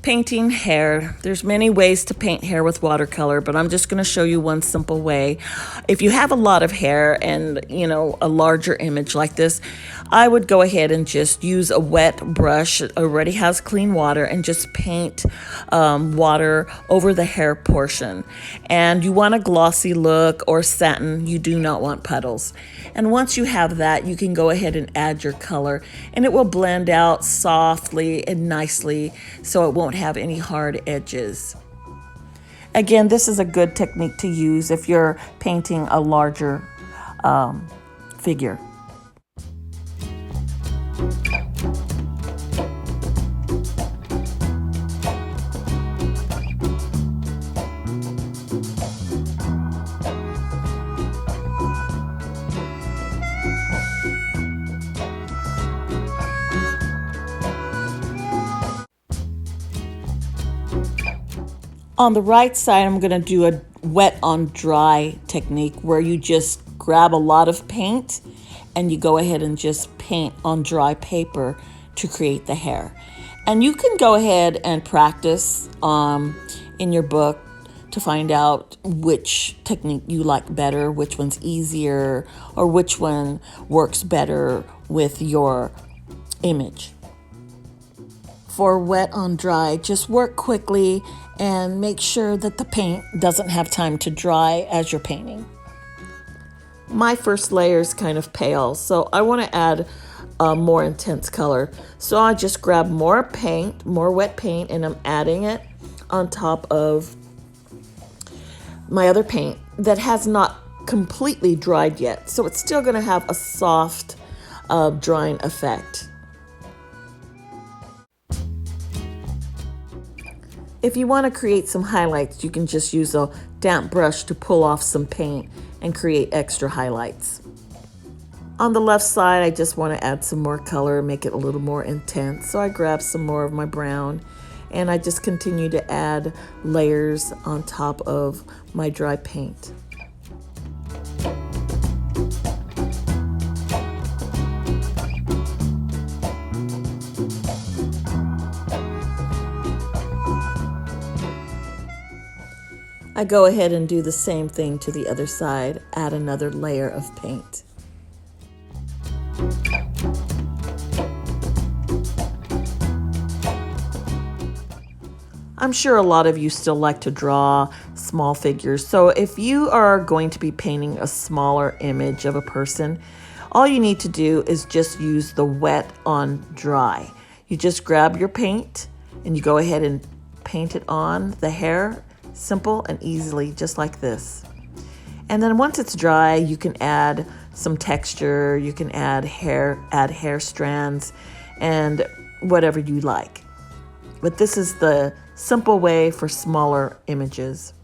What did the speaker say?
Painting hair. There's many ways to paint hair with watercolor, but I'm just going to show you one simple way. If you have a lot of hair and, a larger image like this, I would go ahead and just use a wet brush. It already has clean water, and just paint water over the hair portion. And you want a glossy look or satin. You do not want puddles. And once you have that, you can go ahead and add your color, and it will blend out softly and nicely, so it won't have any hard edges. Again, this is a good technique to use if you're painting a larger figure. On the right side, I'm going to do a wet on dry technique where you just grab a lot of paint and you go ahead and just paint on dry paper to create the hair. And you can go ahead and practice in your book to find out which technique you like better, which one's easier, or which one works better with your image. For wet on dry, just work quickly and make sure that the paint doesn't have time to dry as you're painting. My first layer is kind of pale, so I want to add a more intense color. So I just grab more paint, more wet paint, and I'm adding it on top of my other paint that has not completely dried yet. So it's still going to have a soft drying effect. If you want to create some highlights, you can just use a damp brush to pull off some paint and create extra highlights. On the left side, I just want to add some more color, make it a little more intense. So I grab some more of my brown and I just continue to add layers on top of my dry paint. I go ahead and do the same thing to the other side, add another layer of paint. I'm sure a lot of you still like to draw small figures, so if you are going to be painting a smaller image of a person, all you need to do is just use the wet on dry. You just grab your paint and you go ahead and paint it on the hair. Simple and easily, just like this. And then once it's dry, you can add some texture, you can add hair strands, and whatever you like. But this is the simple way for smaller images.